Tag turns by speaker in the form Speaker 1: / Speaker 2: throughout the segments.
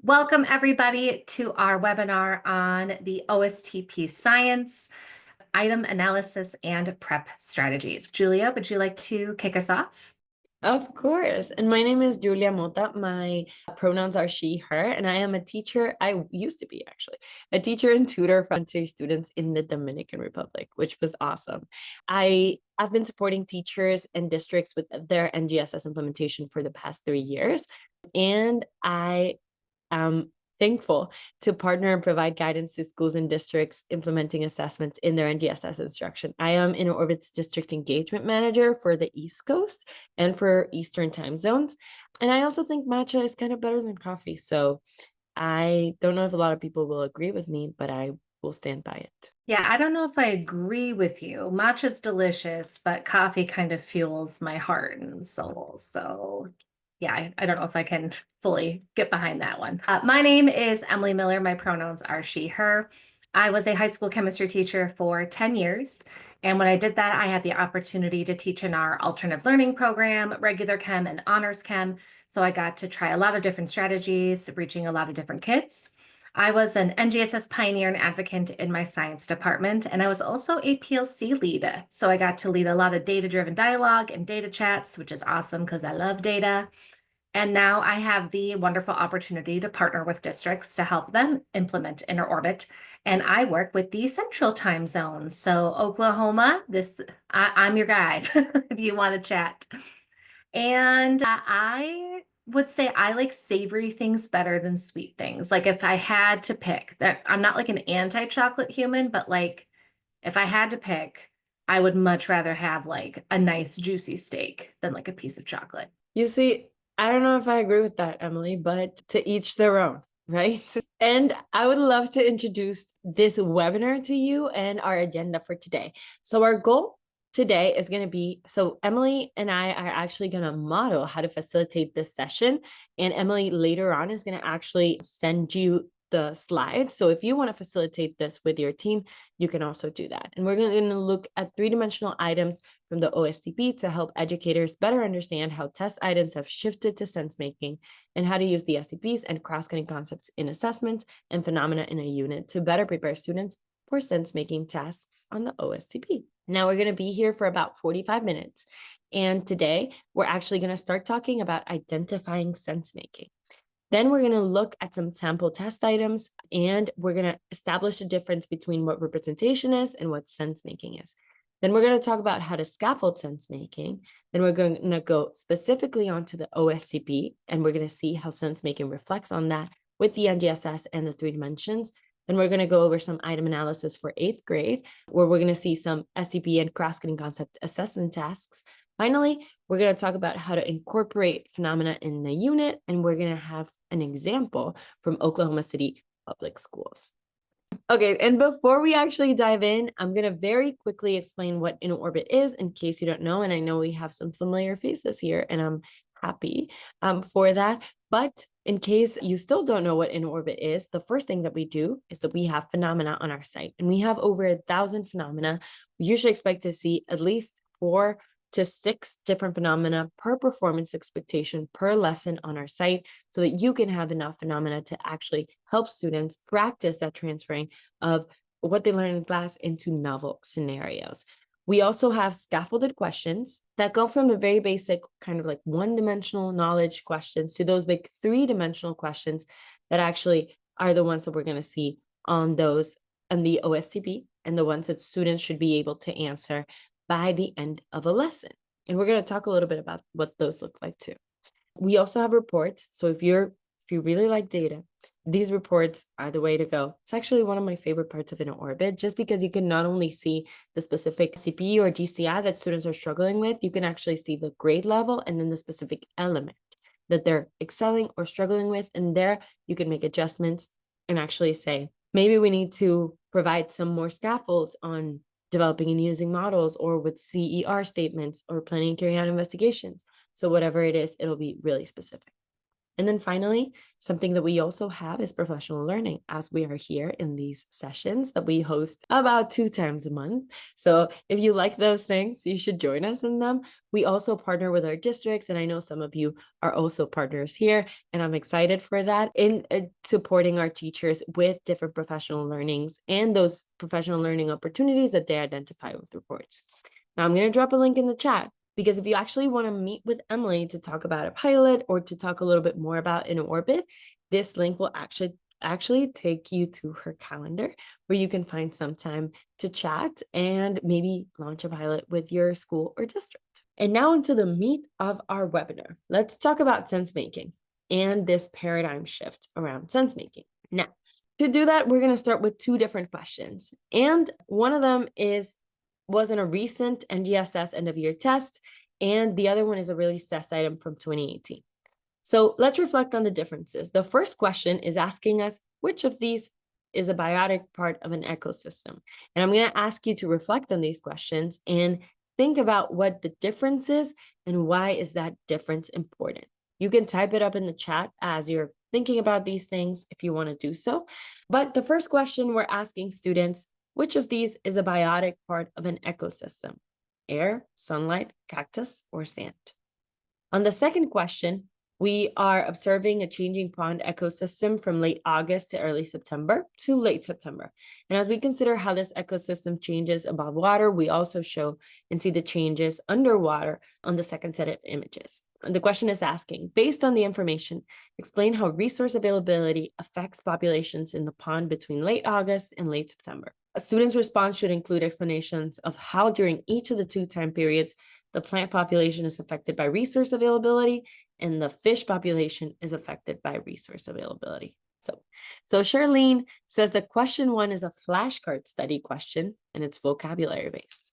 Speaker 1: Welcome, everybody, to our webinar on the OSTP science, item analysis, and prep strategies. Julia, would you like to kick us off?
Speaker 2: Of course. And my name is Julia Mota. My pronouns are she, her, and I am a teacher. I used to be actually a teacher and tutor for students in the Dominican Republic, which was awesome. I've been supporting teachers and districts with their NGSS implementation for the past 3 years. And I am thankful to partner and provide guidance to schools and districts implementing assessments in their NGSS instruction. I am InnerOrbit's district engagement manager for the East Coast and for Eastern time zones. And I also think matcha is kind of better than coffee. So I don't know if a lot of people will agree with me, but I will stand by it.
Speaker 1: Yeah, I don't know if I agree with you. Matcha's delicious, but coffee kind of fuels my heart and soul. So, yeah, I don't know if I can fully get behind that one. My name is Emily Miller. My pronouns are she, her. I was a high school chemistry teacher for 10 years. And when I did that, I had the opportunity to teach in our alternative learning program, regular chem, and honors chem. So I got to try a lot of different strategies, reaching a lot of different kids. I was an NGSS pioneer and advocate in my science department, and I was also a PLC lead. So I got to lead a lot of data-driven dialogue and data chats, which is awesome because I love data. And now I have the wonderful opportunity to partner with districts to help them implement InnerOrbit. And I work with the central time zone. So Oklahoma, I'm your guy if you want to chat. And I would say I like savory things better than sweet things. Like if I had to pick, that I'm not like an anti-chocolate human, but like if I had to pick, I would much rather have like a nice juicy steak than like a piece of chocolate.
Speaker 2: You see, I don't know if I agree with that, Emily, but to each their own, right? And I would love to introduce this webinar to you and our agenda for today. So our goal today is going to be, so Emily and I are actually going to model how to facilitate this session. And Emily later on is going to actually send you the slides. So if you want to facilitate this with your team, you can also do that. And we're going to look at three-dimensional items from the OSTP to help educators better understand how test items have shifted to sense making and how to use the STPs and cross-cutting concepts in assessments and phenomena in a unit to better prepare students for sense-making tasks on the OSTP. Now we're going to be here for about 45 minutes. And today we're actually going to start talking about identifying sense-making. Then we're going to look at some sample test items, and we're going to establish the difference between what representation is and what sense making is. Then we're going to talk about how to scaffold sense making. Then we're going to go specifically onto the OSTP, and we're going to see how sense making reflects on that with the NGSS and the 3 dimensions. Then we're going to go over some item analysis for 8th grade, where we're going to see some STP and cross-cutting concept assessment tasks. Finally, we're going to talk about how to incorporate phenomena in the unit, and we're going to have an example from Oklahoma City Public Schools. Okay, and before we actually dive in, I'm going to very quickly explain what InnerOrbit is in case you don't know, and I know we have some familiar faces here, and I'm happy for that. But in case you still don't know what InnerOrbit is, the first thing that we do is that we have phenomena on our site, and we have over 1,000 phenomena. We usually expect to see at least 4 to 6 different phenomena per performance expectation per lesson on our site so that you can have enough phenomena to actually help students practice that transferring of what they learn in class into novel scenarios. We also have scaffolded questions that go from the very basic kind of like one-dimensional knowledge questions to those big 3-dimensional questions that actually are the ones that we're going to see on those and the OSTP and the ones that students should be able to answer by the end of a lesson. And we're going to talk a little bit about what those look like too. We also have reports. So if you really like data, these reports are the way to go. It's actually one of my favorite parts of InnerOrbit, just because you can not only see the specific CP or GCI that students are struggling with, you can actually see the grade level and then the specific element that they're excelling or struggling with. And there you can make adjustments and actually say, maybe we need to provide some more scaffolds on developing and using models, or with CER statements, or planning and carrying out investigations. So whatever it is, it'll be really specific. And then finally, something that we also have is professional learning, as we are here in these sessions that we host about 2 times a month. So if you like those things, you should join us in them. We also partner with our districts, and I know some of you are also partners here, and I'm excited for that in supporting our teachers with different professional learnings and those professional learning opportunities that they identify with reports. Now, I'm going to drop a link in the chat, because if you actually want to meet with Emily to talk about a pilot or to talk a little bit more about InnerOrbit, this link will actually take you to her calendar, where you can find some time to chat and maybe launch a pilot with your school or district. And now into the meat of our webinar. Let's talk about sense making and this paradigm shift around sense making. Now, to do that, we're going to start with 2 different questions. And one of them wasn't a recent NGSS end of year test, and the other one is a release test item from 2018. So let's reflect on the differences. The first question is asking us which of these is a biotic part of an ecosystem. And I'm going to ask you to reflect on these questions and think about what the difference is and why is that difference important. You can type it up in the chat as you're thinking about these things if you want to do so. But the first question we're asking students, which of these is a biotic part of an ecosystem? Air, sunlight, cactus, or sand? On the second question, we are observing a changing pond ecosystem from late August to early September to late September. And as we consider how this ecosystem changes above water, we also show and see the changes underwater on the second set of images. And the question is asking, based on the information, explain how resource availability affects populations in the pond between late August and late September. A student's response should include explanations of how during each of the 2 time periods, the plant population is affected by resource availability and the fish population is affected by resource availability. So Charlene says that question 1 is a flashcard study question and it's vocabulary based.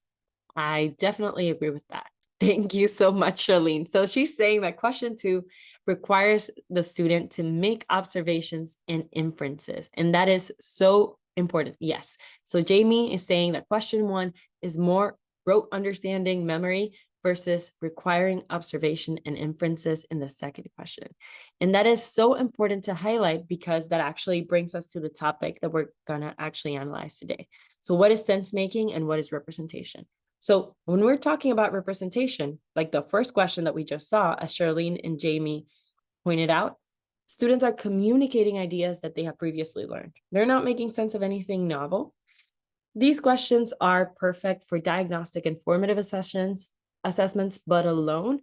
Speaker 2: I definitely agree with that. Thank you so much, Charlene. So she's saying that question 2 requires the student to make observations and inferences, and that is so important. Yes. So Jamie is saying that question 1 is more rote understanding, memory, versus requiring observation and inferences in the second question. And that is so important to highlight, because that actually brings us to the topic that we're gonna actually analyze today. So what is sense making and what is representation? So when we're talking about representation, like the first question that we just saw, as Charlene and Jamie pointed out, students are communicating ideas that they have previously learned. They're not making sense of anything novel. These questions are perfect for diagnostic and formative assessments, but alone,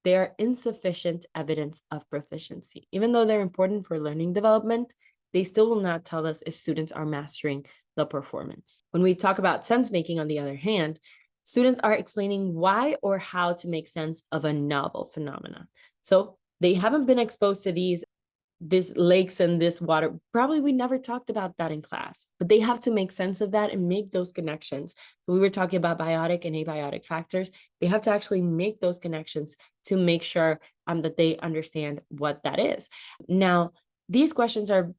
Speaker 2: they are insufficient evidence of proficiency. Even though they're important for learning development, they still will not tell us if students are mastering the performance. When we talk about sense making, on the other hand, students are explaining why or how to make sense of a novel phenomenon. So they haven't been exposed to these lakes and this water. Probably we never talked about that in class, but they have to make sense of that and make those connections. So we were talking about biotic and abiotic factors. They have to actually make those connections to make sure that they understand what that is. Now, these questions are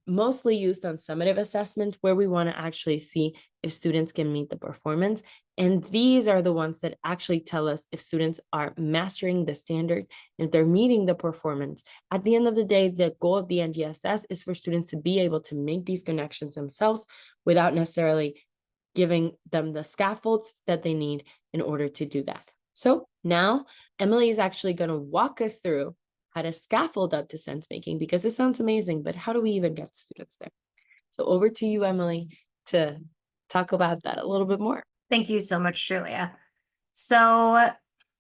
Speaker 2: mostly used on summative assessment, where we want to actually see if students can meet the performance. And these are the ones that actually tell us if students are mastering the standard, if they're meeting the performance. At the end of the day, the goal of the NGSS is for students to be able to make these connections themselves without necessarily giving them the scaffolds that they need in order to do that. So now Emily is actually going to walk us through how to scaffold up to sense making, because it sounds amazing, but how do we even get students there? So over to you, Emily, to talk about that a little bit more.
Speaker 1: Thank you so much, Julia. So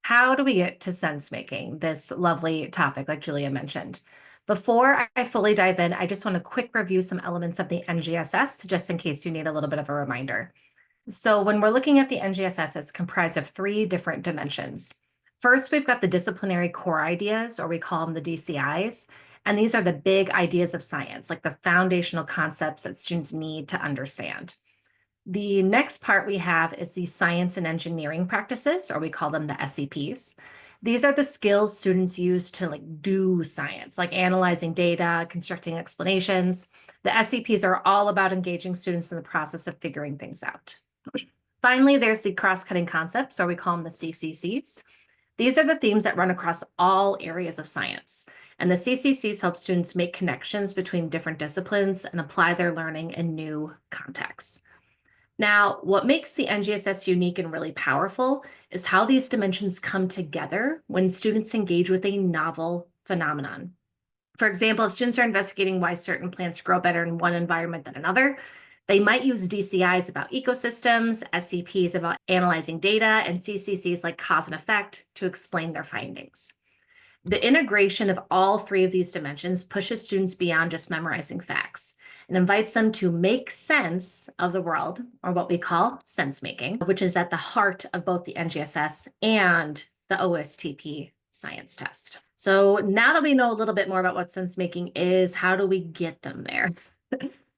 Speaker 1: how do we get to sense making, this lovely topic like Julia mentioned? Before I fully dive in, I just want to quick review some elements of the NGSS, just in case you need a little bit of a reminder. So when we're looking at the NGSS, it's comprised of 3 different dimensions. First, we've got the disciplinary core ideas, or we call them the DCIs. And these are the big ideas of science, like the foundational concepts that students need to understand. The next part we have is the science and engineering practices, or we call them the SEPs. These are the skills students use to do science, like analyzing data, constructing explanations. The SEPs are all about engaging students in the process of figuring things out. Finally, there's the cross-cutting concepts, or we call them the CCCs. These are the themes that run across all areas of science. And the CCCs help students make connections between different disciplines and apply their learning in new contexts. Now, what makes the NGSS unique and really powerful is how these dimensions come together when students engage with a novel phenomenon. For example, if students are investigating why certain plants grow better in one environment than another, they might use DCIs about ecosystems, SCPs about analyzing data, and CCCs like cause and effect to explain their findings. The integration of all three of these dimensions pushes students beyond just memorizing facts and invites them to make sense of the world, or what we call sense making, which is at the heart of both the NGSS and the OSTP science test. So now that we know a little bit more about what sense making is, how do we get them there?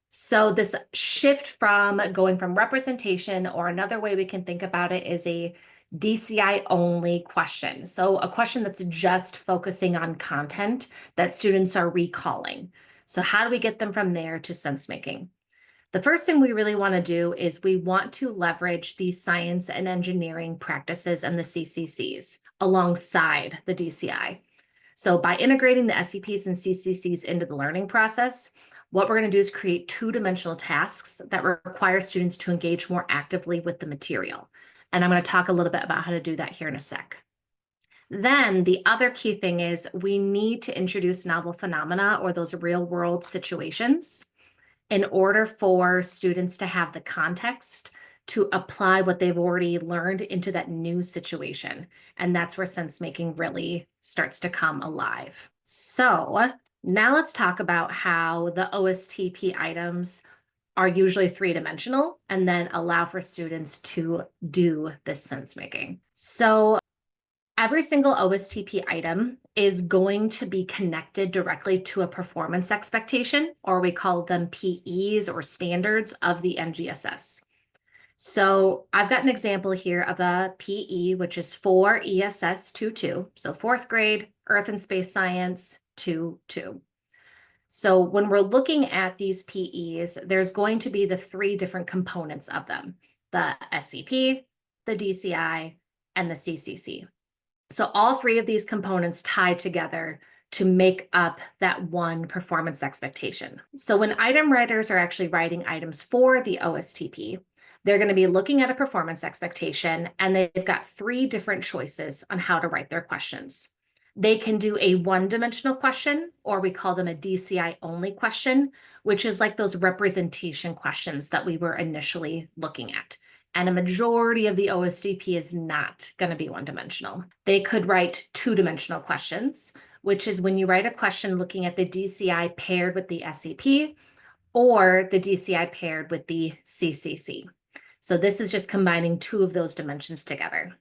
Speaker 1: So this shift from going from representation, or another way we can think about it is a DCI only question. So a question that's just focusing on content that students are recalling. So how do we get them from there to sense making? The first thing we really want to do is we want to leverage the science and engineering practices and the CCCs alongside the DCI. So by integrating the SCPs and CCCs into the learning process, what we're going to do is create two-dimensional tasks that require students to engage more actively with the material. And I'm going to talk a little bit about how to do that here in a sec. Then the other key thing is we need to introduce novel phenomena, or those real-world situations, in order for students to have the context to apply what they've already learned into that new situation. And that's where sense making really starts to come alive. So now let's talk about how the OSTP items are usually three-dimensional and then allow for students to do this sense making. So every single OSTP item is going to be connected directly to a performance expectation, or we call them PEs or standards of the NGSS. So I've got an example here of a PE, which is for ESS 2-2. So fourth grade, Earth and Space Science 2-2. So when we're looking at these PEs, there's going to be the three different components of them: the SCP, the DCI, and the CCC. So all three of these components tie together to make up that one performance expectation. So when item writers are actually writing items for the OSTP, they're going to be looking at a performance expectation, and they've got three different choices on how to write their questions. They can do a one-dimensional question, or we call them a DCI only question, which is like those representation questions that we were initially looking at. And a majority of the OSTP is not going to be one-dimensional. They could write two-dimensional questions, which is when you write a question looking at the DCI paired with the SCP, or the DCI paired with the CCC. So this is just combining two of those dimensions together.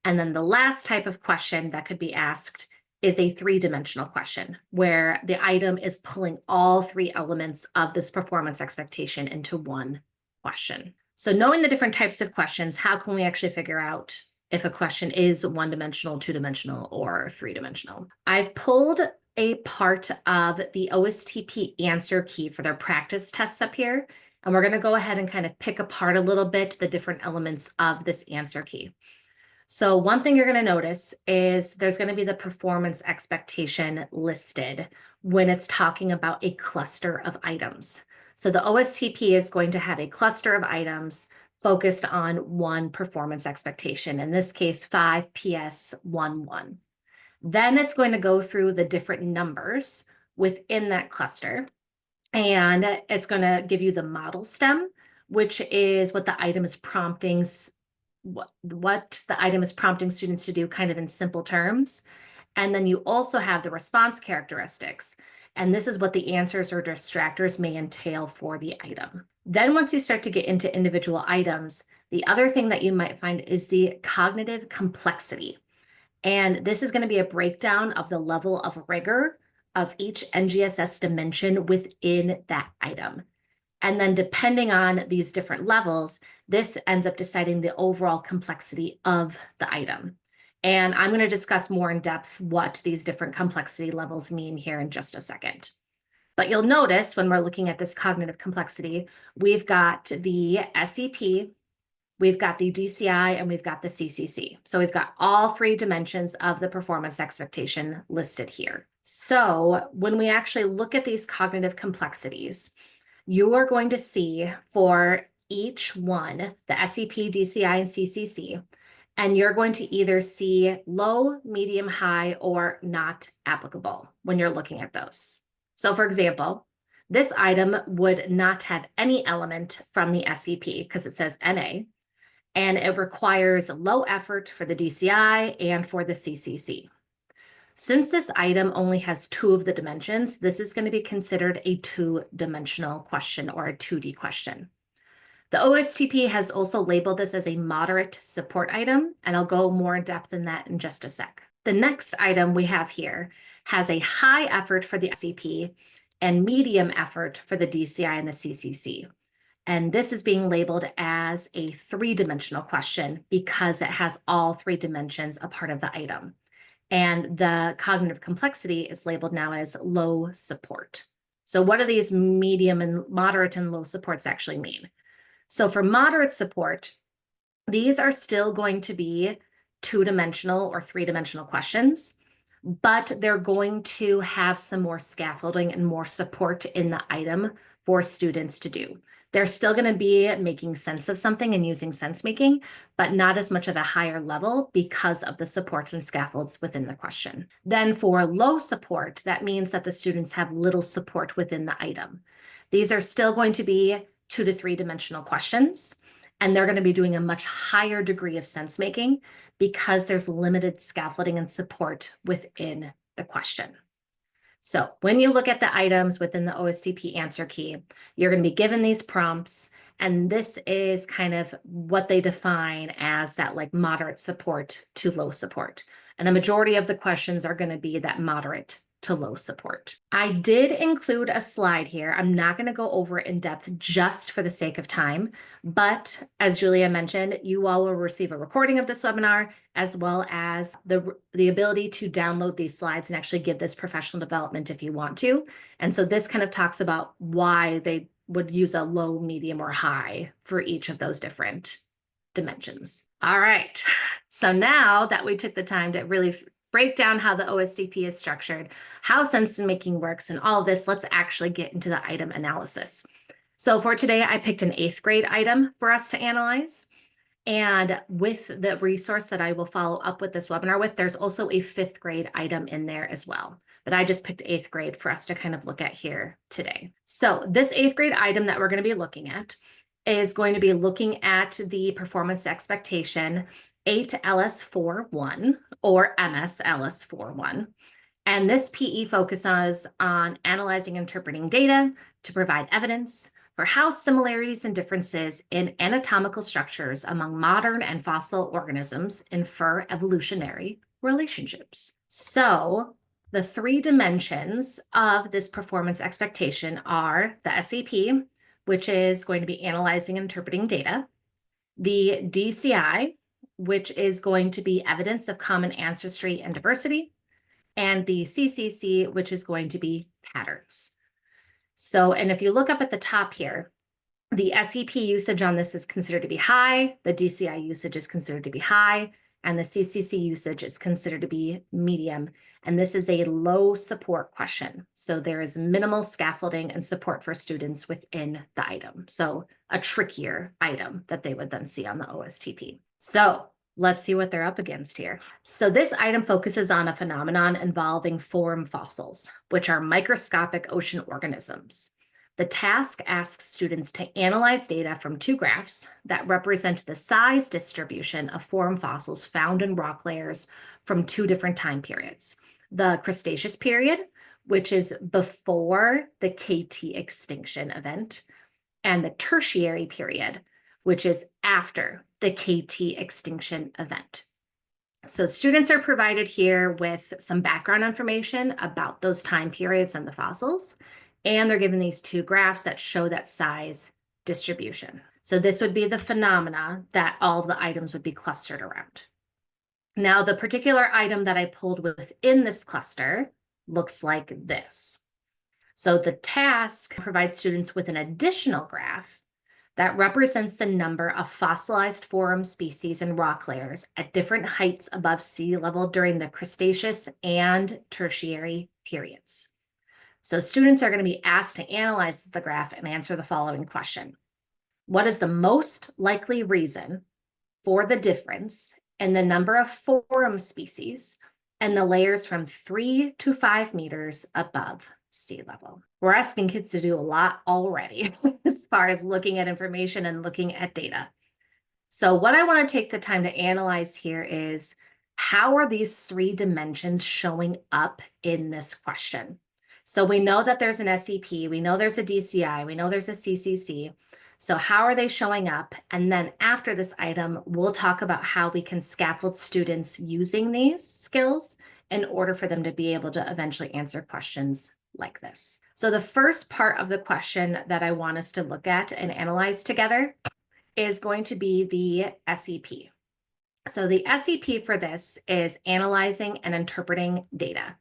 Speaker 1: And then the last type of question that could be asked is a three-dimensional question, where the item is pulling all three elements of this performance expectation into one question. So knowing the different types of questions, how can we actually figure out if a question is one-dimensional, two-dimensional, or three-dimensional? I've pulled a part of the OSTP answer key for their practice tests up here, and we're going to go ahead and kind of pick apart a little bit the different elements of this answer key. So one thing you're going to notice is there's going to be the performance expectation listed when it's talking about a cluster of items. So the OSTP is going to have a cluster of items focused on one performance expectation, in this case 5 PS 11. Then it's going to go through the different numbers within that cluster, and it's going to give you the model stem, which is what the item is prompting what the item is prompting students to do, kind of in simple terms. And then you also have the response characteristics. And this is what the answers or distractors may entail for the item. Then once you start to get into individual items, the other thing that you might find is the cognitive complexity. And this is going to be a breakdown of the level of rigor of each NGSS dimension within that item. And then depending on these different levels, this ends up deciding the overall complexity of the item. And I'm going to discuss more in depth what these different complexity levels mean here in just a second. But you'll notice when we're looking at this cognitive complexity, we've got the SEP, we've got the DCI, and we've got the CCC. So we've got all three dimensions of the performance expectation listed here. So when we actually look at these cognitive complexities, you are going to see for each one, the SEP, DCI, and CCC, and you're going to either see low, medium, high, or not applicable when you're looking at those. So for example, this item would not have any element from the SEP because it says NA, and it requires low effort for the DCI and for the CCC. Since this item only has two of the dimensions, this is going to be considered a two-dimensional question or a 2D question. The OSTP has also labeled this as a moderate support item, and I'll go more in depth in that in just a sec. The next item we have here has a high effort for the SEP and medium effort for the DCI and the CCC. And this is being labeled as a three-dimensional question because it has all three dimensions a part of the item. And the cognitive complexity is labeled now as low support. So what do these medium and moderate and low supports actually mean? So for moderate support, these are still going to be two-dimensional or three-dimensional questions, but they're going to have some more scaffolding and more support in the item for students to do. They're still going to be making sense of something and using sense making, but not as much of a higher level because of the supports and scaffolds within the question. Then for low support, that means that the students have little support within the item. These are still going to be 2 to 3 dimensional questions, and they're going to be doing a much higher degree of sense making because there's limited scaffolding and support within the question. So when you look at the items within the OSTP answer key, you're going to be given these prompts, and this is kind of what they define as that like moderate support to low support. And a majority of the questions are going to be that moderate to low support. I did include a slide here. I'm not going to go over it in depth just for the sake of time, but as Julia mentioned, you all will receive a recording of this webinar as well as the ability to download these slides and actually give this professional development if you want to. And so this kind of talks about why they would use a low, medium, or high for each of those different dimensions. All right, so now that we took the time to really break down how the OSTP is structured, how sense making works, and all of this, let's actually get into the item analysis. So for today, I picked an 8th grade item for us to analyze. And with the resource that I will follow up with this webinar with, there's also a 5th grade item in there as well. But I just picked 8th grade for us to kind of look at here today. So this 8th grade item that we're going to be looking at is going to be looking at the performance expectation 8LS41 or MSLS41. And this PE focuses on analyzing and interpreting data to provide evidence for how similarities and differences in anatomical structures among modern and fossil organisms infer evolutionary relationships. So the 3 dimensions of this performance expectation are the SEP, which is going to be analyzing and interpreting data, the DCI, which is going to be evidence of common ancestry and diversity, and the CCC, which is going to be patterns. So, and if you look up at the top here, the SEP usage on this is considered to be high, the DCI usage is considered to be high, and the CCC usage is considered to be medium. And this is a low support question. So there is minimal scaffolding and support for students within the item. So a trickier item that they would then see on the OSTP. So let's see what they're up against here. So this item focuses on a phenomenon involving forum fossils, which are microscopic ocean organisms. The task asks students to analyze data from 2 graphs that represent the size distribution of forum fossils found in rock layers from 2 different time periods. The Cretaceous period, which is before the KT extinction event, and the Tertiary period, which is after the KT extinction event. So students are provided here with some background information about those time periods and the fossils, and they're given these 2 graphs that show that size distribution. So this would be the phenomena that all of the items would be clustered around. Now, the particular item that I pulled within this cluster looks like this. So the task provides students with an additional graph that represents the number of fossilized forum species and rock layers at different heights above sea level during the Cretaceous and Tertiary periods. So students are going to be asked to analyze the graph and answer the following question. What is the most likely reason for the difference in the number of form species and the layers from 3 to 5 meters above sea level? We're asking kids to do a lot already as far as looking at information and looking at data. So what I want to take the time to analyze here is, how are these 3 dimensions showing up in this question? So we know that there's an SEP, we know there's a DCI, we know there's a CCC. So how are they showing up? And then after this item, we'll talk about how we can scaffold students using these skills in order for them to be able to eventually answer questions like this. So the first part of the question that I want us to look at and analyze together is going to be the SEP. So the SEP for this is analyzing and interpreting data.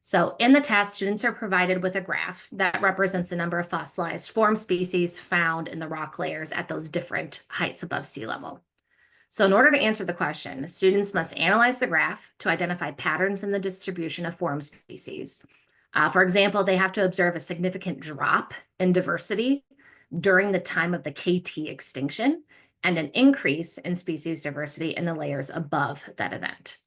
Speaker 1: So in the test, students are provided with a graph that represents the number of fossilized form species found in the rock layers at those different heights above sea level. So in order to answer the question, students must analyze the graph to identify patterns in the distribution of form species. For example, they have to observe a significant drop in diversity during the time of the KT extinction and an increase in species diversity in the layers above that event.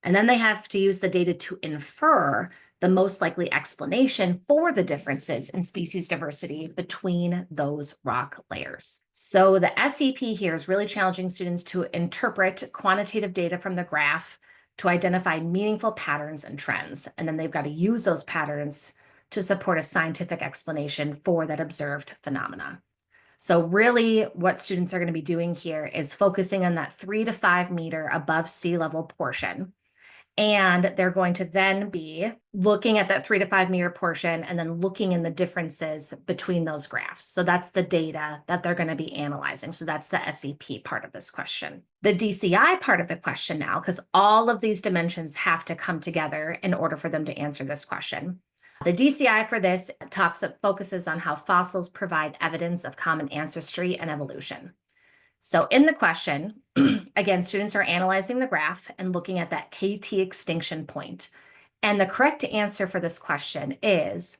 Speaker 1: And then they have to use the data to infer the most likely explanation for the differences in species diversity between those rock layers. So the SEP here is really challenging students to interpret quantitative data from the graph to identify meaningful patterns and trends. And then they've got to use those patterns to support a scientific explanation for that observed phenomena. So really what students are going to be doing here is focusing on that 3 to 5 meter above sea level portion. And they're going to then be looking at that 3 to 5 meter portion and then looking in the differences between those graphs. So that's the data that they're going to be analyzing. So that's the SEP part of this question. The DCI part of the question now, because all of these dimensions have to come together in order for them to answer this question. The DCI for this focuses on how fossils provide evidence of common ancestry and evolution. So in the question, again, students are analyzing the graph and looking at that KT extinction point. And the correct answer for this question is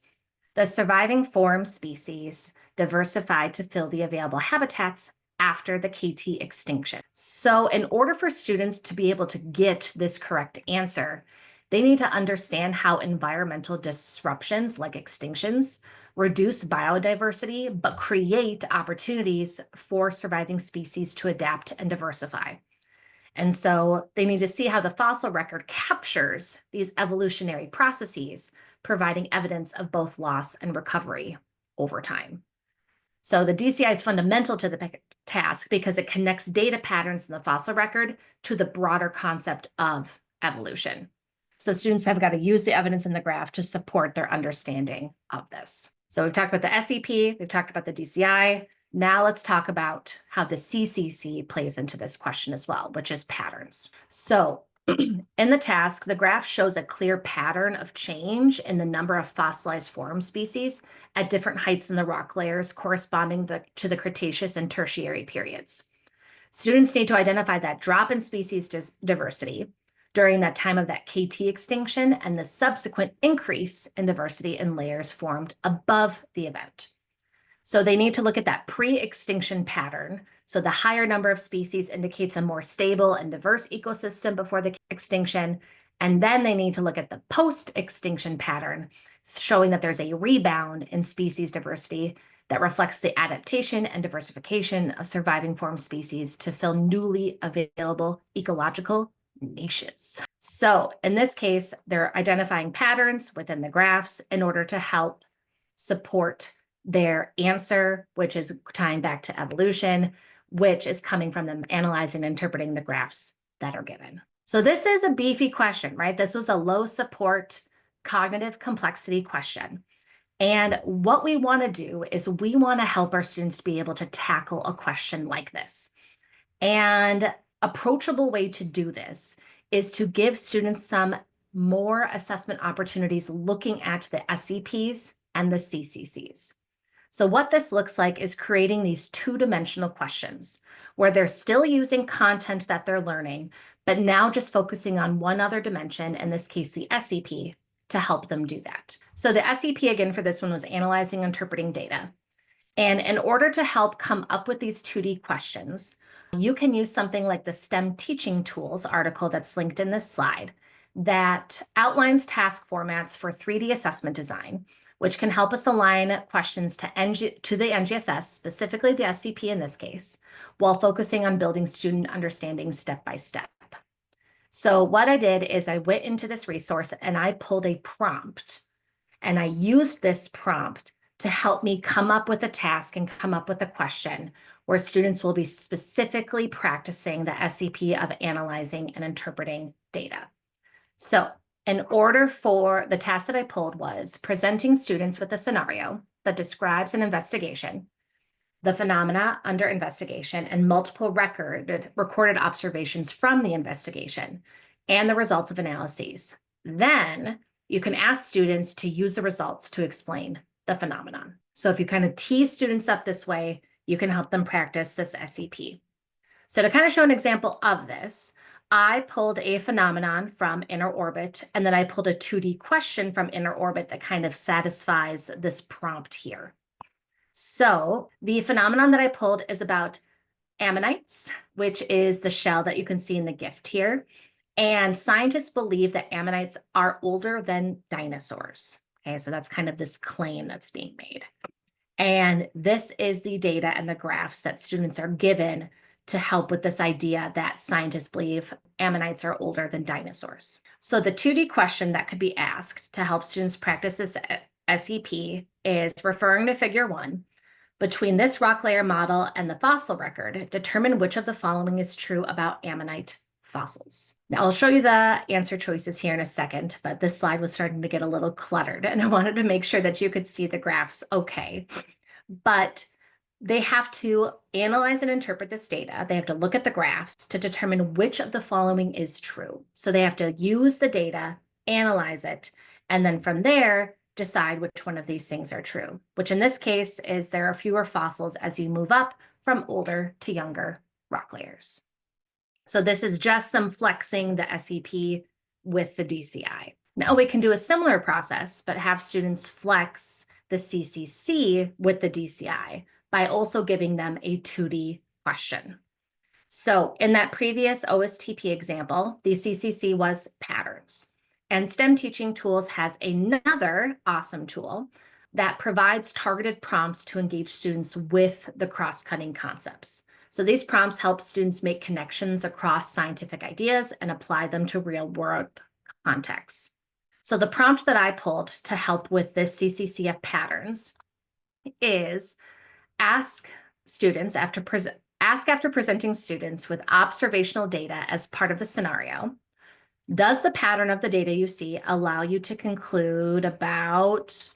Speaker 1: the surviving form species diversified to fill the available habitats after the KT extinction. So in order for students to be able to get this correct answer, they need to understand how environmental disruptions like extinctions reduce biodiversity, but create opportunities for surviving species to adapt and diversify. And so they need to see how the fossil record captures these evolutionary processes, providing evidence of both loss and recovery over time. So the DCI is fundamental to the task because it connects data patterns in the fossil record to the broader concept of evolution. So students have got to use the evidence in the graph to support their understanding of this. So we've talked about the SEP, we've talked about the DCI. Now let's talk about how the CCC plays into this question as well, which is patterns. So in the task, the graph shows a clear pattern of change in the number of fossilized form species at different heights in the rock layers corresponding to the Cretaceous and Tertiary periods. Students need to identify that drop in species diversity during that time of that KT extinction and the subsequent increase in diversity in layers formed above the event. So they need to look at that pre-extinction pattern. So the higher number of species indicates a more stable and diverse ecosystem before the extinction. And then they need to look at the post-extinction pattern, showing that there's a rebound in species diversity that reflects the adaptation and diversification of surviving form species to fill newly available ecological niches. So in this case, they're identifying patterns within the graphs in order to help support their answer, which is tying back to evolution, which is coming from them analyzing and interpreting the graphs that are given. So this is a beefy question, right? This was a low support cognitive complexity question. And what we want to do is we want to help our students to be able to tackle a question like this. And approachable way to do this is to give students some more assessment opportunities looking at the SEPs and the CCCs. So what this looks like is creating these two-dimensional questions where they're still using content that they're learning, but now just focusing on one other dimension, in this case, the SEP, to help them do that. So the SEP again for this one was analyzing, interpreting data. And in order to help come up with these 2D questions, you can use something like the STEM Teaching Tools article that's linked in this slide that outlines task formats for 3D assessment design, which can help us align questions to the NGSS, specifically the SCP in this case, while focusing on building student understanding step by step. So what I did is I went into this resource and I pulled a prompt, and I used this prompt to help me come up with a task and come up with a question where students will be specifically practicing the SCP of analyzing and interpreting data. So in order for the task that I pulled was presenting students with a scenario that describes an investigation, the phenomena under investigation, and multiple recorded observations from the investigation and the results of analyses. Then you can ask students to use the results to explain the phenomenon. So if you kind of tease students up this way, you can help them practice this SEP. So to kind of show an example of this, I pulled a phenomenon from InnerOrbit, and then I pulled a 2D question from InnerOrbit that kind of satisfies this prompt here. So the phenomenon that I pulled is about ammonites, which is the shell that you can see in the gift here. And scientists believe that ammonites are older than dinosaurs. Okay, so that's kind of this claim that's being made. And this is the data and the graphs that students are given to help with this idea that scientists believe ammonites are older than dinosaurs. So the 2D question that could be asked to help students practice this SEP is referring to figure 1. Between this rock layer model and the fossil record, determine which of the following is true about ammonite fossils. Now, I'll show you the answer choices here in a second, but this slide was starting to get a little cluttered, and I wanted to make sure that you could see the graphs okay. But they have to analyze and interpret this data. They have to look at the graphs to determine which of the following is true. So they have to use the data, analyze it, and then from there, decide which one of these things are true, which in this case is there are fewer fossils as you move up from older to younger rock layers. So this is just some flexing the SEP with the DCI. Now we can do a similar process, but have students flex the CCC with the DCI by also giving them a 2D question. So in that previous OSTP example, the CCC was patterns. And STEM Teaching Tools has another awesome tool that provides targeted prompts to engage students with the cross-cutting concepts. So these prompts help students make connections across scientific ideas and apply them to real-world contexts. So the prompt that I pulled to help with this CCC of patterns is ask after presenting students with observational data as part of the scenario, does the pattern of the data you see allow you to conclude about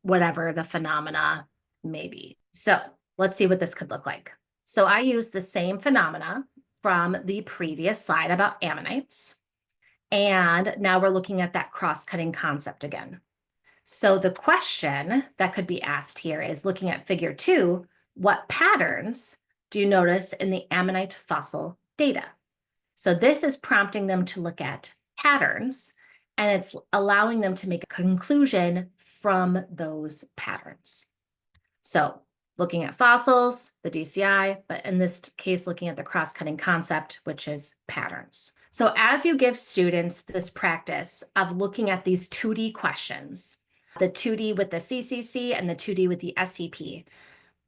Speaker 1: whatever the phenomena may be? So let's see what this could look like. So I used the same phenomena from the previous slide about ammonites. And now we're looking at that cross-cutting concept again. So the question that could be asked here is looking at figure 2, what patterns do you notice in the ammonite fossil data? So this is prompting them to look at patterns, and it's allowing them to make a conclusion from those patterns. So looking at fossils, the DCI, but in this case, looking at the cross-cutting concept, which is patterns. So as you give students this practice of looking at these 2D questions, the 2D with the CCC and the 2D with the SCP,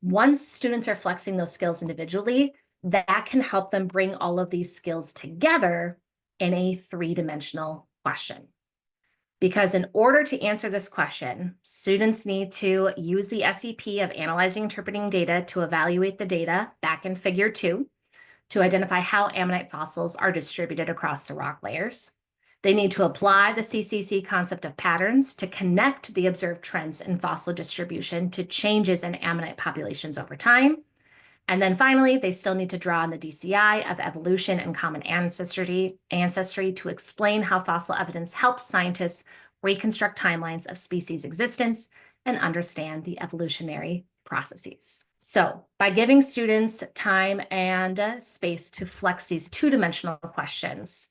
Speaker 1: once students are flexing those skills individually, that can help them bring all of these skills together in a 3-dimensional question. Because in order to answer this question, students need to use the SEP of analyzing, interpreting data to evaluate the data back in figure 2 to identify how ammonite fossils are distributed across the rock layers. They need to apply the CCC concept of patterns to connect the observed trends in fossil distribution to changes in ammonite populations over time. And then finally, they still need to draw on the DCI of evolution and common ancestry to explain how fossil evidence helps scientists reconstruct timelines of species existence and understand the evolutionary processes. So by giving students time and space to flex these 2-dimensional questions,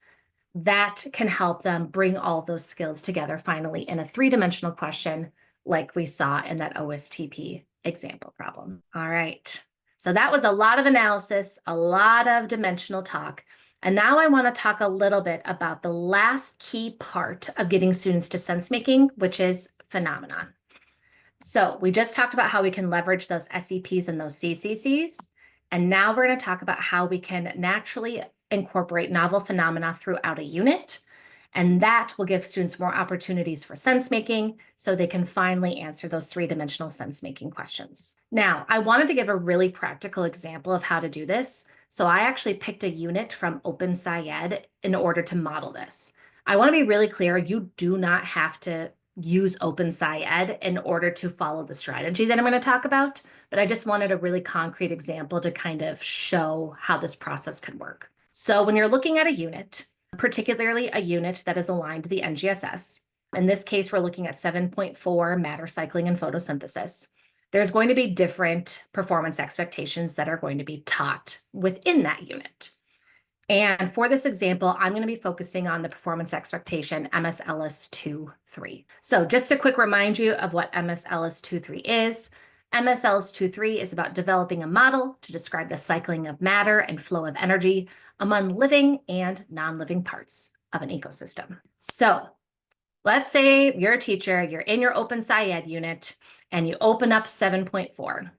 Speaker 1: that can help them bring all those skills together finally in a three-dimensional question like we saw in that OSTP example problem. All right. So that was a lot of analysis, a lot of dimensional talk. And now I want to talk a little bit about the last key part of getting students to sense making, which is phenomenon. So we just talked about how we can leverage those SEPs and those CCCs. And now we're going to talk about how we can naturally incorporate novel phenomena throughout a unit. And that will give students more opportunities for sense making so they can finally answer those three-dimensional sense making questions. Now, I wanted to give a really practical example of how to do this. So I actually picked a unit from OpenSciEd in order to model this. I want to be really clear, you do not have to use OpenSciEd in order to follow the strategy that I'm going to talk about, but I just wanted a really concrete example to kind of show how this process could work. So when you're looking at a unit, particularly a unit that is aligned to the NGSS, in this case, we're looking at 7.4 matter cycling and photosynthesis. There's going to be different performance expectations that are going to be taught within that unit. And for this example, I'm going to be focusing on the performance expectation MSLS 2-3. So just a quick remind you of what MSLS 2-3 is. MSLS 2-3 is about developing a model to describe the cycling of matter and flow of energy among living and non-living parts of an ecosystem. So let's say you're a teacher, you're in your OpenSciEd unit, and you open up 7.4.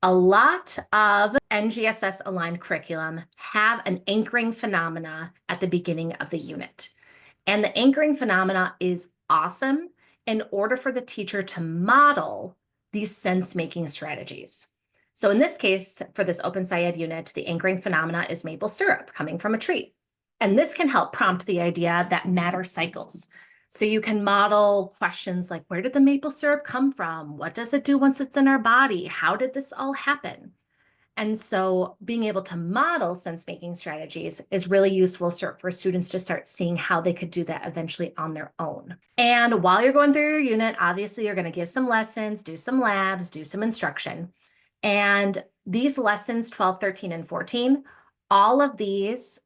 Speaker 1: A lot of NGSS aligned curriculum have an anchoring phenomena at the beginning of the unit. And the anchoring phenomena is awesome in order for the teacher to model these sense-making strategies. So in this case, for this OpenSciEd unit, the anchoring phenomena is maple syrup coming from a tree. And this can help prompt the idea that matter cycles. So you can model questions like, where did the maple syrup come from? What does it do once it's in our body? How did this all happen? And so being able to model sense-making strategies is really useful for students to start seeing how they could do that eventually on their own. And while you're going through your unit, obviously you're going to give some lessons, do some labs, do some instruction. And these lessons, 12, 13, and 14, all of these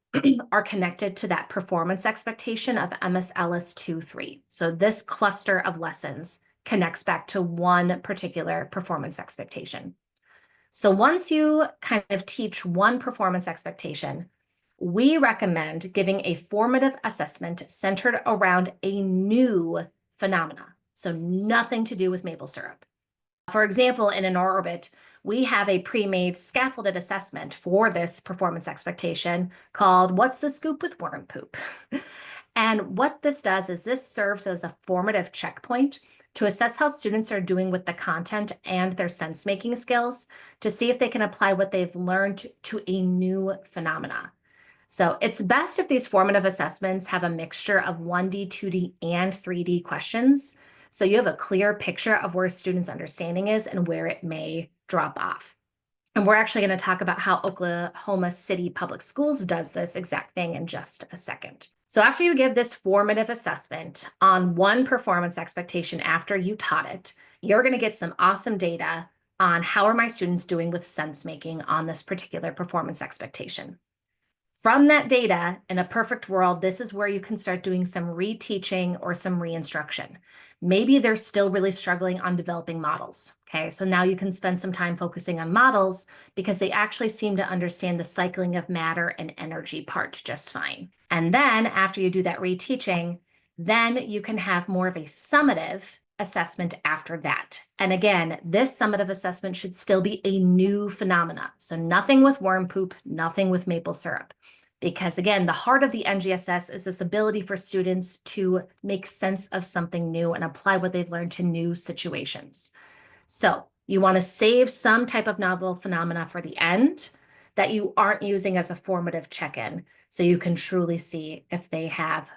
Speaker 1: are connected to that performance expectation of MSLS 2-3. So this cluster of lessons connects back to one particular performance expectation. So once you kind of teach one performance expectation, we recommend giving a formative assessment centered around a new phenomena. So nothing to do with maple syrup. For example, in InnerOrbit, we have a pre-made scaffolded assessment for this performance expectation called What's the Scoop with Worm Poop? And what this does is this serves as a formative checkpoint to assess how students are doing with the content and their sense-making skills to see if they can apply what they've learned to a new phenomena. So it's best if these formative assessments have a mixture of 1D, 2D, and 3D questions. So you have a clear picture of where students' understanding is and where it may drop off. And we're actually going to talk about how Oklahoma City Public Schools does this exact thing in just a second. So after you give this formative assessment on one performance expectation after you taught it, you're going to get some awesome data on how are my students doing with sense making on this particular performance expectation. From that data, in a perfect world, this is where you can start doing some reteaching or some reinstruction. Maybe they're still really struggling on developing models. Okay, so now you can spend some time focusing on models because they actually seem to understand the cycling of matter and energy part just fine. And then after you do that reteaching, then you can have more of a summative assessment after that. And again, this summative assessment should still be a new phenomena. So nothing with worm poop, nothing with maple syrup. Because again, the heart of the NGSS is this ability for students to make sense of something new and apply what they've learned to new situations. So you want to save some type of novel phenomena for the end that you aren't using as a formative check-in, so you can truly see if they have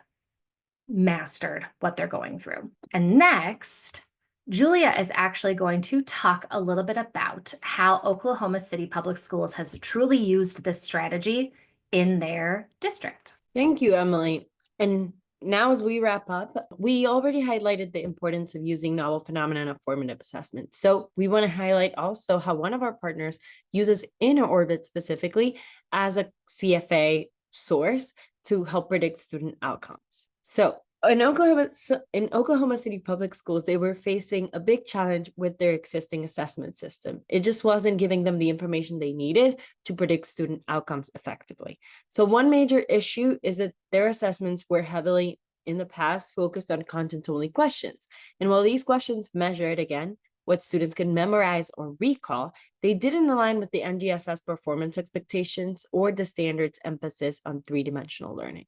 Speaker 1: mastered what they're going through. And next, Julia is actually going to talk a little bit about how Oklahoma City Public Schools has truly used this strategy in their district.
Speaker 2: Thank you, Emily. And now as we wrap up, we already highlighted the importance of using novel phenomena in a formative assessment. So we want to highlight also how one of our partners uses InnerOrbit specifically as a CFA source to help predict student outcomes. So in Oklahoma City public schools, they were facing a big challenge with their existing assessment system. It just wasn't giving them the information they needed to predict student outcomes effectively. So one major issue is that their assessments were heavily in the past focused on content-only questions. And while these questions measured, again, what students can memorize or recall, they didn't align with the NGSS performance expectations or the standards emphasis on three-dimensional learning.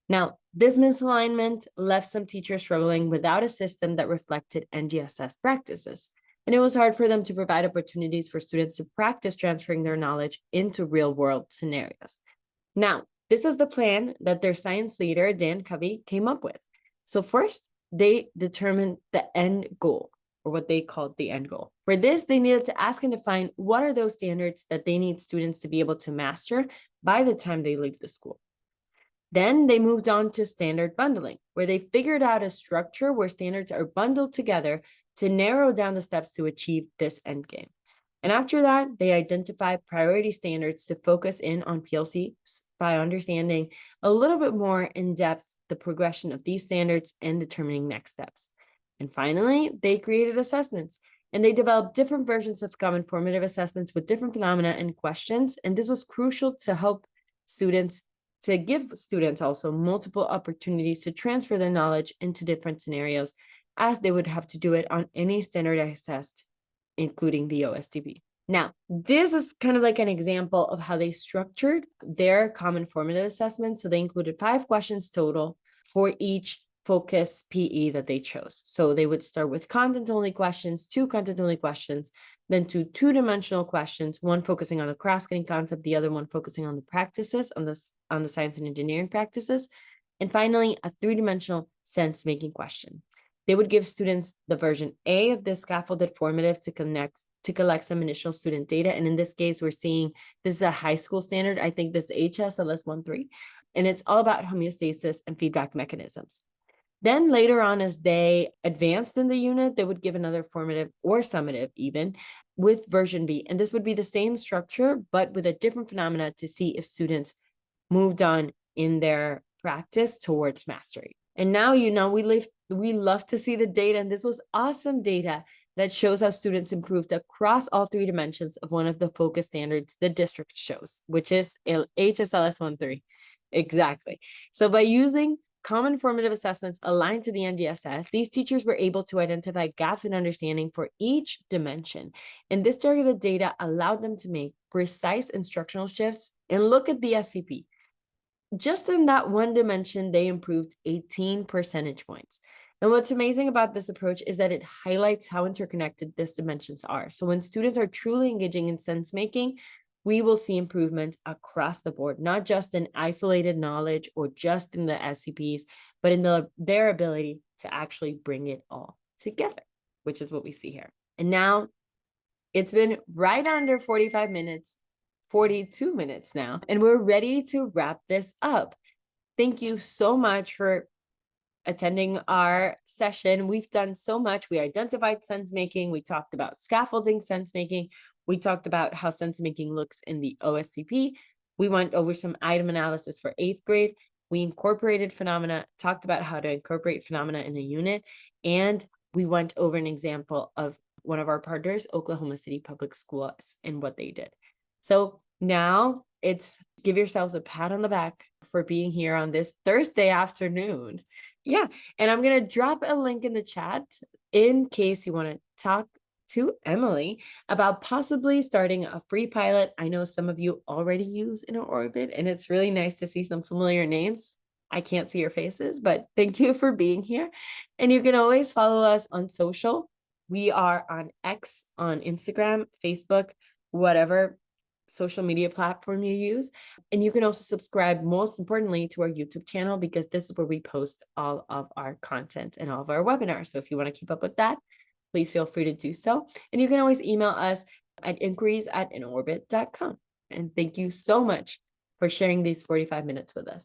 Speaker 2: Now, this misalignment left some teachers struggling without a system that reflected NGSS practices, and it was hard for them to provide opportunities for students to practice transferring their knowledge into real-world scenarios. Now, this is the plan that their science leader, Dan Covey, came up with. So first, they determined the end goal, or what they called the end goal. For this, they needed to ask and define what are those standards that they need students to be able to master by the time they leave the school. Then they moved on to standard bundling, where they figured out a structure where standards are bundled together to narrow down the steps to achieve this end game. And after that, they identified priority standards to focus in on PLCs by understanding a little bit more in depth the progression of these standards and determining next steps. And finally, they created assessments, and they developed different versions of common formative assessments with different phenomena and questions. And this was crucial to help students, to give students also multiple opportunities to transfer their knowledge into different scenarios, as they would have to do it on any standardized test, including the OSTP. Now, this is kind of like an example of how they structured their common formative assessment. So they included 5 questions total for each focus PE that they chose. So they would start with content-only questions, 2 content-only questions, then 2 two-dimensional questions, one focusing on the cross-cutting concept, the other one focusing on the practices, on the science and engineering practices, and finally, a 3-dimensional sense-making question. They would give students the version A of the scaffolded formative to collect some initial student data. And in this case, we're seeing this is a high school standard. I think this HSLS 1-3, and it's all about homeostasis and feedback mechanisms. Then later on, as they advanced in the unit, they would give another formative or summative even with version B. And this would be the same structure, but with a different phenomena to see if students moved on in their practice towards mastery. And now, we love to see the data. And this was awesome data that shows how students improved across all 3 dimensions of one of the focus standards the district shows, which is HSLS 1-3. Exactly. So by using common formative assessments aligned to the NGSS, these teachers were able to identify gaps in understanding for each dimension. And this targeted data allowed them to make precise instructional shifts and look at the SCP. Just in that one dimension, they improved 18 percentage points. And what's amazing about this approach is that it highlights how interconnected these dimensions are. So when students are truly engaging in sense making, we will see improvement across the board, not just in isolated knowledge or just in the SCPs, but in their ability to actually bring it all together, which is what we see here. And now it's been right under 45 minutes, 42 minutes now, and we're ready to wrap this up. Thank you so much for attending our session. We've done so much. We identified sense making. We talked about scaffolding sense making. We talked about how sense making looks in the OSTP. We went over some item analysis for 8th grade. We incorporated phenomena, talked about how to incorporate phenomena in a unit. And we went over an example of one of our partners, Oklahoma City Public Schools, and what they did. So now it's give yourselves a pat on the back for being here on this Thursday afternoon. Yeah, and I'm going to drop a link in the chat in case you want to talk to Emily about possibly starting a free pilot. I know some of you already use InnerOrbit, and it's really nice to see some familiar names. I can't see your faces, but thank you for being here. And you can always follow us on social. We are on X, on Instagram, Facebook, whatever social media platform you use. And you can also subscribe, most importantly, to our YouTube channel, because this is where we post all of our content and all of our webinars. So if you want to keep up with that, please feel free to do so. And you can always email us at inquiries@innerorbit.com. And thank you so much for sharing these 45 minutes with us.